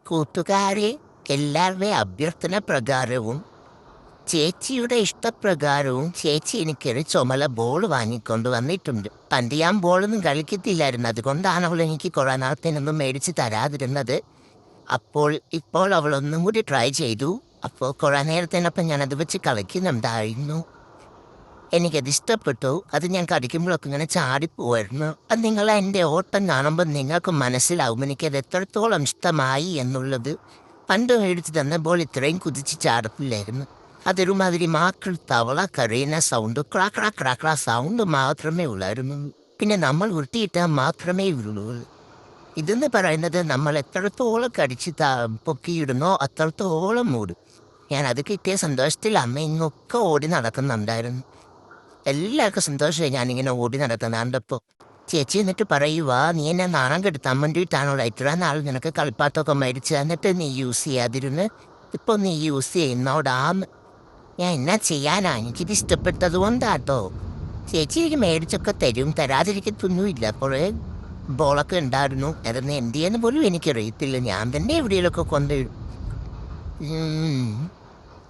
കൂട്ടുകാരെ, എല്ലാവരുടെ അഭ്യർത്ഥന പ്രകാരവും ചേച്ചിയുടെ ഇഷ്ടപ്രകാരവും ചേച്ചി എനിക്കൊരു ചുമല ബോൾ വാങ്ങിക്കൊണ്ട് വന്നിട്ടുണ്ട്. പണ്ട് ഞാൻ ബോളൊന്നും കളിക്കത്തില്ലായിരുന്നു, അതുകൊണ്ടാണ് അവൾ എനിക്ക് കുറേ നാളത്തേനൊന്നും മേടിച്ച് തരാതിരുന്നത്. ഇപ്പോൾ അവളൊന്നും കൂടി ട്രൈ ചെയ്തു. അപ്പോൾ കുറേ നേരത്തിനൊപ്പം ഞാനത് വെച്ച് കളിക്കുന്നുണ്ടായിരുന്നു. എനിക്കത് ഇഷ്ടപ്പെട്ടു. അത് ഞാൻ കളിക്കുമ്പോഴൊക്കെ ഇങ്ങനെ ചാടിപ്പോവായിരുന്നു. അത് നിങ്ങൾ എൻ്റെ ഓട്ടം കാണുമ്പോൾ നിങ്ങൾക്ക് മനസ്സിലാവും എനിക്കത് എത്രത്തോളം ഇഷ്ടമായി എന്നുള്ളത്. പണ്ട് മേടിച്ച് തന്നപ്പോൾ ഇത്രയും കുതിച്ച് ചാടത്തില്ലായിരുന്നു. അതൊരുമാതിരി മാക്കൾ തവള കരയുന്ന സൗണ്ട്, ക്രാ ക്രാ ക്രാ ക്രാ സൗണ്ട് മാത്രമേ ഉള്ളായിരുന്നു. പിന്നെ നമ്മൾ ഉരുട്ടിയിട്ടാൽ മാത്രമേ ഉള്ളൂ. ഇതെന്ന് പറയുന്നത് നമ്മൾ എത്രത്തോളം കടിച്ച് പൊക്കിയിടുന്നോ അത്രത്തോളം മൂടും. ഞാൻ അത് കിട്ടിയ സന്തോഷത്തിൽ അമ്മ ഇങ്ങൊക്കെ ഓടി നടക്കുന്നുണ്ടായിരുന്നു. എല്ലാവർക്കും സന്തോഷമായി ഞാനിങ്ങനെ ഓടി നടക്കുന്നുണ്ടപ്പോൾ. ചേച്ചി എന്നിട്ട് പറയുവാ, നീ എന്നെ നാണം കെടുത്താൻ വേണ്ടിയിട്ടാണോ ഇത്ര നാൾ നിനക്ക് കളിപ്പാട്ടമൊക്കെ മേടിച്ച് എന്നിട്ട് നീ യൂസ് ചെയ്യാതിരുന്ന് ഇപ്പോൾ നീ യൂസ് ചെയ്യുന്നോടാന്ന്. ഞാൻ എന്നാ ചെയ്യാനാ, എനിക്കിത് ഇഷ്ടപ്പെട്ടത് കൊണ്ടാട്ടോ. ചേച്ചി എനിക്ക് മേടിച്ചൊക്കെ തരും, തരാതിരിക്കത്തൊന്നുമില്ല. അപ്പോഴേ ബോളൊക്കെ ഉണ്ടായിരുന്നു. അതൊന്ന് എന്ത് ചെയ്യുന്ന പോലും എനിക്കറിയത്തില്ല. ഞാൻ തന്നെ എവിടെയൊക്കെ കൊണ്ടുവരും.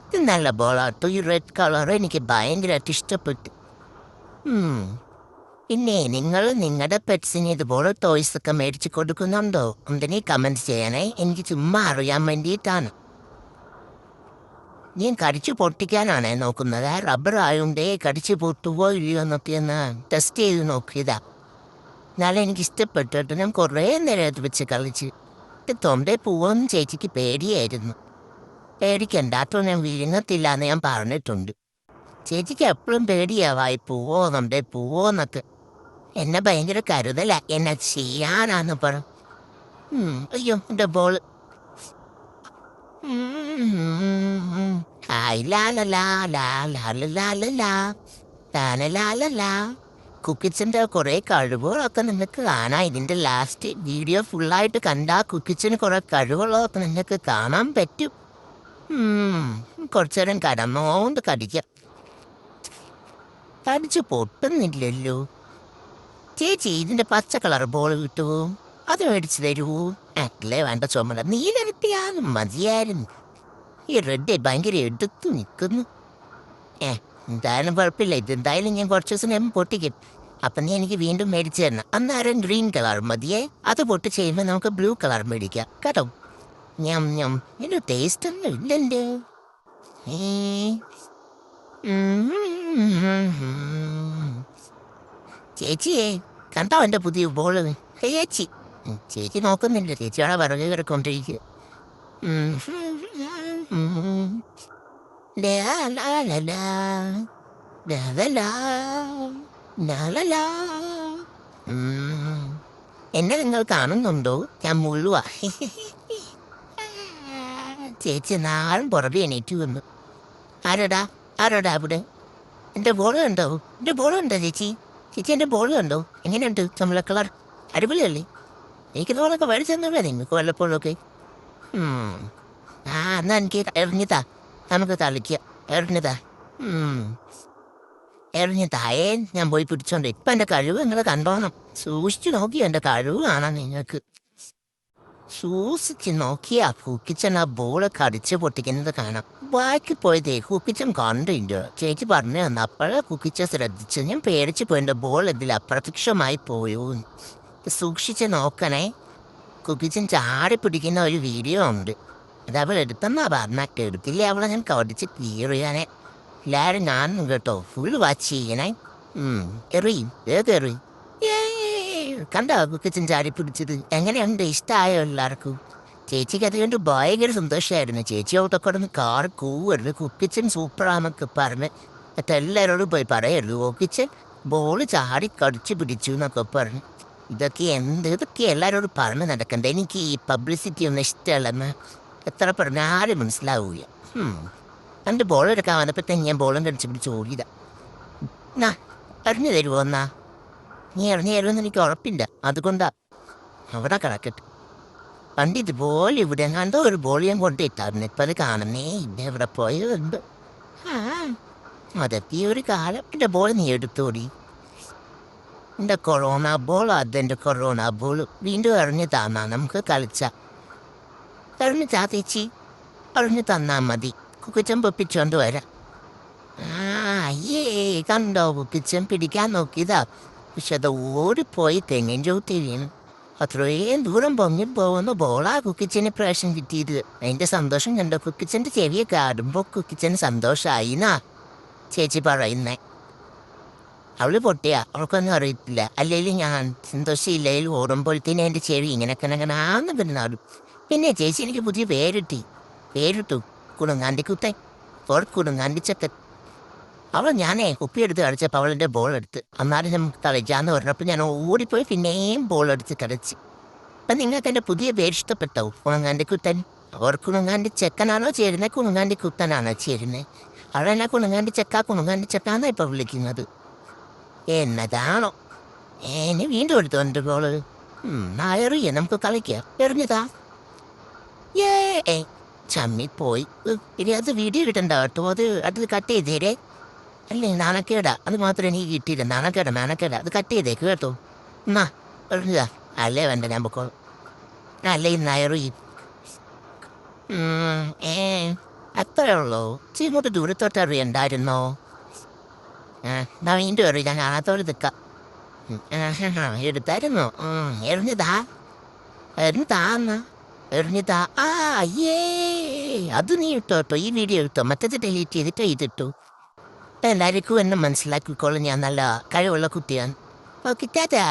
ഇത് നല്ല ബോളാട്ടോ, ഈ റെഡ് കളർ എനിക്ക് ഭയങ്കരമായിട്ട് ഇഷ്ടപ്പെട്ടു. പിന്നെ നിങ്ങൾ നിങ്ങളുടെ പെറ്റ്സിന് ഇതുപോലെ ടോയ്സൊക്കെ മേടിച്ച് കൊടുക്കുന്നുണ്ടോ? എന്തിനീ കമൻറ്റ് ചെയ്യണേ, എനിക്ക് ചുമ്മാ അറിയാൻ വേണ്ടിയിട്ടാണ്. ഞാൻ കടിച്ചു പൊട്ടിക്കാനാണേ നോക്കുന്നത്. റബ്ബർ ആയതുകൊണ്ടേ കടിച്ചു പൊട്ടുവോ ഇല്ലയോ എന്നൊക്കെ ഒന്ന് ടെസ്റ്റ് ചെയ്ത് നോക്കിയതാ. എന്നാലും എനിക്ക് ഇഷ്ടപ്പെട്ടിട്ട് ഞാൻ കുറേ നേരം അത് വെച്ച് കളിച്ച്. തൊണ്ടേ പോവെന്ന് ചേച്ചിക്ക് പേടിയായിരുന്നു. പേടിക്കണ്ടാട്ടോ, ഞാൻ വിഴുങ്ങത്തില്ല എന്ന് ഞാൻ പറഞ്ഞിട്ടുണ്ട്. ചേച്ചിക്ക് എപ്പോഴും പേടിയാവായി പോവോ നമ്മുടെ പോവോ എന്നൊക്കെ. എന്നെ ഭയങ്കര കരുതല, എന്നെ ചെയ്യാനാന്ന് പറ. അയ്യോ എൻ്റെ ബോള്. കുക്കിച്ചൻ്റെ കുറേ കഴിവുകളൊക്കെ നിങ്ങൾക്ക് കാണാം. ഇതിൻ്റെ ലാസ്റ്റ് വീഡിയോ ഫുള്ളായിട്ട് കണ്ടാൽ കുക്കിച്ചന് കുറേ കഴിവുകളൊക്കെ നിങ്ങൾക്ക് കാണാൻ പറ്റും. കുറച്ചു നേരം കടന്നോണ്ട് കടിക്കാം. കടിച്ചു പൊട്ടുന്നില്ലല്ലോ. ചേച്ചി ഇതിൻ്റെ പച്ച കളർ ബോൾ കിട്ടുമോ? അത് മേടിച്ച് തരുമോ? അല്ലേ വേണ്ട, ചുമല നീലരത്തിയാലും മതിയായിരുന്നു. ഈ റെഡ് ഭയങ്കര എടുത്തു നിൽക്കുന്നു. എന്തായാലും കുഴപ്പമില്ല, ഇതെന്തായാലും ഞാൻ കുറച്ച് ദിവസം ഞാൻ പൊട്ടിക്കും. അപ്പം നീ എനിക്ക് വീണ്ടും മേടിച്ച് തരണം. അന്നേരം ഗ്രീൻ കളർ മതിയേ. അത് പൊട്ടി ചെയ്യുമ്പോൾ നമുക്ക് ബ്ലൂ കളർ മേടിക്കാം കേട്ടോ. ഞാൻ ഇതിൻ്റെ ടേസ്റ്റ് ഒന്നും ഇല്ലല്ലോ. ചേച്ചിയെ കണ്ടോ എൻ്റെ പുതിയ ബോള്? ചേച്ചി നോക്കുന്നില്ല, ചേച്ചിയാണ് വിറക് കിടക്കൊണ്ടിരിക്കുക. എന്നെ നിങ്ങൾ കാണുന്നുണ്ടോ? ഞാൻ മുഴുവാ. ചേച്ചി നാളും പുറകെ എണീറ്റ് വന്നു. ആരോടാ അവിടെ? എൻ്റെ ബോള് കണ്ടോ? എൻ്റെ ബോള് കണ്ടോ ചേച്ചി? ചേച്ചി എൻ്റെ ബോള് കണ്ടോ? എങ്ങനെയുണ്ട് ചുമല കളർ? അടിപൊളിയല്ലേ? എനിക്ക് തോന്നൊക്കെ മേടിച്ചെന്നില്ല നിങ്ങൾക്ക് വല്ലപ്പോഴൊക്കെ. എന്നാ എനിക്ക് എറിഞ്ഞതാ, നമുക്ക് കളിക്കുക. എറിഞ്ഞതായേ ഞാൻ പോയി പിടിച്ചോണ്ട്. ഇപ്പം എൻ്റെ കഴിവ് നിങ്ങൾ കണ്ടോണം. സൂക്ഷിച്ചു നോക്കിയോ എൻ്റെ കഴിവ് കാണാൻ നിങ്ങൾക്ക്. സൂക്ഷിച്ച് നോക്കിയാ കുക്കിച്ചൻ ആ ബോള് കടിച്ച് പൊട്ടിക്കുന്നത് കാണാം. ബാക്കി പോയതേ കുക്കിച്ചൻ കണ്ടില്ല. ചേച്ചി പറഞ്ഞു തന്നു, അപ്പോഴേ കുക്കിച്ച ശ്രദ്ധിച്ചു. ഞാൻ പേടിച്ച് പോയി, എൻ്റെ ബോൾ ഇതിൽ അപ്രത്യക്ഷമായി പോയോ. സൂക്ഷിച്ച് നോക്കണേ. കുക്കിച്ചൻ ചാടി പിടിക്കുന്ന ഒരു വീഡിയോ ഉണ്ട്. അത് അവൾ എടുത്തെന്നാ പറഞ്ഞിട്ട് എടുത്തില്ലേ അവളെ ഞാൻ കടിച്ച് കീറിയാനെ. എല്ലാവരും കാണുന്നു കേട്ടോ, ഫുൾ വാച്ച് ചെയ്യണേ. എറിയും, ഏതെറിയും. കണ്ടോ കുക്കിച്ചൻ ചാടി പിടിച്ചത്? എങ്ങനെയുണ്ട്? ഇഷ്ടമായോ എല്ലാവർക്കും? ചേച്ചിക്ക് അതുകൊണ്ട് ഭയങ്കര സന്തോഷമായിരുന്നു. ചേച്ചി ഔട്ടൊക്കെ ഒന്ന് കാർ കൂവരുത്, കുക്കിച്ചൻ സൂപ്പറാന്നൊക്കെ പറഞ്ഞ്. എന്നിട്ട് എല്ലാവരോടും പോയി പറയരുത് കുക്കിച്ചൻ ബോള് ചാടി കടിച്ച് പിടിച്ചു എന്നൊക്കെ പറഞ്ഞു. ഇതൊക്കെ എല്ലാവരോടും പറഞ്ഞ് നടക്കണ്ടേ. എനിക്ക് ഈ പബ്ലിസിറ്റി ഒന്നും ഇഷ്ടമല്ലെന്ന് എത്ര പറഞ്ഞാലും മനസ്സിലാവൂല. എൻ്റെ ബോൾ എടുക്കാൻ വന്നപ്പോഴത്തേക്ക് ഞാൻ ബോളും കടിച്ച് പിടിച്ച് ഓടിയതാ. എന്നാ എറിഞ്ഞു തരുമോ? എന്നാ നീ എറിഞ്ഞു തരുമെന്ന് എനിക്ക് ഉറപ്പില്ല, അതുകൊണ്ടാ. അവിടെ കിടക്കട്ടെ. പണ്ട് ഇതുപോലെ ഇവിടെ എങ്ങാണ്ടോ ഒരു ബോൾ ഞാൻ കൊണ്ടിട്ടായിരുന്നു. ഇപ്പം അത് കാണുന്നേ ഇല്ല, ഇവിടെ പോയതുണ്ട്. അതൊക്കെ ഒരു കാലം. എൻ്റെ ബോൾ നീ എടുത്തോടി. എൻ്റെ കൊറോണ ബോൾ, അതെൻ്റെ കൊറോണ ബോൾ വീണ്ടും എറിഞ്ഞു താന്നാ നമുക്ക് കളിച്ച. എറിഞ്ഞു താ ചേച്ചി, എറിഞ്ഞു തന്നാ മതി, കുക്കിച്ചൻ പൊപ്പിച്ചോണ്ട് വരാം. ആ അയ്യേ, കണ്ടോ കുക്കിച്ചൻ പിടിക്കാൻ നോക്കിയതാ, പക്ഷെ അത് ഓടിപ്പോയി തെങ്ങിൻ ചവിട്ടി വീണു. അത്രയും ദൂരം പൊങ്ങി പോകുന്ന ബോളാ കുക്കിച്ചന് പ്രാവശ്യം കിട്ടിയത്. അതിന്റെ സന്തോഷം കണ്ടോ, കുക്കിച്ചന്റെ ചെവിയെ കാണുമ്പോ കുക്കിച്ചന് സന്തോഷായിന്നാ ചേച്ചി പറയുന്നേ. അവള് പൊട്ടിയാ, അവൾക്കൊന്നും അറിയത്തില്ല. അല്ലെങ്കിൽ ഞാൻ സന്തോഷമില്ലെങ്കിൽ ഓടുമ്പോഴത്തേനും എൻ്റെ ചെവി ഇങ്ങനെ കനകനാന്ന് പിന്നാടും. പിന്നെ ചേച്ചി എനിക്ക് പുതിയ പേരിട്ടു കുണുങ്ങാണ്ടി കുത്തൻ, ഓർ കുണുങ്ങാണ്ടി ചക്കൻ. അവൾ ഞാനേ കുപ്പിയെടുത്ത് കളിച്ചപ്പോൾ അവളെൻ്റെ ബോൾ എടുത്ത് അന്നാലും നമുക്ക് കളിക്കാന്ന് പറഞ്ഞപ്പോൾ ഞാൻ ഓടിപ്പോയി പിന്നെയും ബോൾ എടുത്ത് കളിച്ച്. അപ്പം നിങ്ങൾക്ക് എൻ്റെ പുതിയ പേര് ഇഷ്ടപ്പെട്ടോ? കുണുങ്ങാണ്ടി കുത്തൻ. ഓർ കുണുങ്ങാണ്ടി ചെക്കനാണോ ചേരുന്നത്, കുണുങ്ങാണ്ടി കുത്തനാണോ ചേരുന്നത്? അവളെന്നാ കുണുങ്ങാണ്ടി ചെക്കാന്നാ ഇപ്പോൾ വിളിക്കുന്നത്. എന്നതാണോ എന്നെ വീണ്ടും എടുത്തോണ്ട് ബോള്. എറിയ, നമുക്ക് കളിക്കാം, എറിഞ്ഞതാ. ഏ ചമ്മിപ്പോയി. ഇനി അത് വീഡിയോ കിട്ടണ്ട കേട്ടോ, അത് കട്ട് ചെയ്തേരേ. അല്ലേ നാണക്കേടാ, അത് മാത്രമേ എനിക്ക് കിട്ടിയില്ല. നാണക്കേടാ, അത് കട്ട് ചെയ്തേക്ക് കേട്ടോ. എന്നാ എറിഞ്ഞതാ. അല്ലേ വേണ്ട, ഞാൻ പൊക്കോളാം. അല്ലേ നയറി. ഏ അത്രേ ഉള്ളൂ. ഇങ്ങോട്ട് ദൂരത്തോട്ട് അറിയണ്ടായിരുന്നോ? എന്നാ വീണ്ടും എറിയ, ഞാൻ കാണാത്തോട് നിൽക്കാം. എടുത്തായിരുന്നു. എറിഞ്ഞതാ, എറിഞ്ഞതാ, എറിഞ്ഞതാ. ആ അയ്യേ, അത് നീ ഇട്ടോ, ഈ വീഡിയോ ഇട്ടോ, മറ്റത് ഡിലീറ്റ് ചെയ്തിട്ടോ ഇതിട്ടു. എല്ലാവർക്കും എന്നെ മനസ്സിലാക്കിക്കോളും, ഞാൻ നല്ല കഴിവുള്ള കുട്ടിയാണ്. ഓക്കെ, ടാറ്റാ.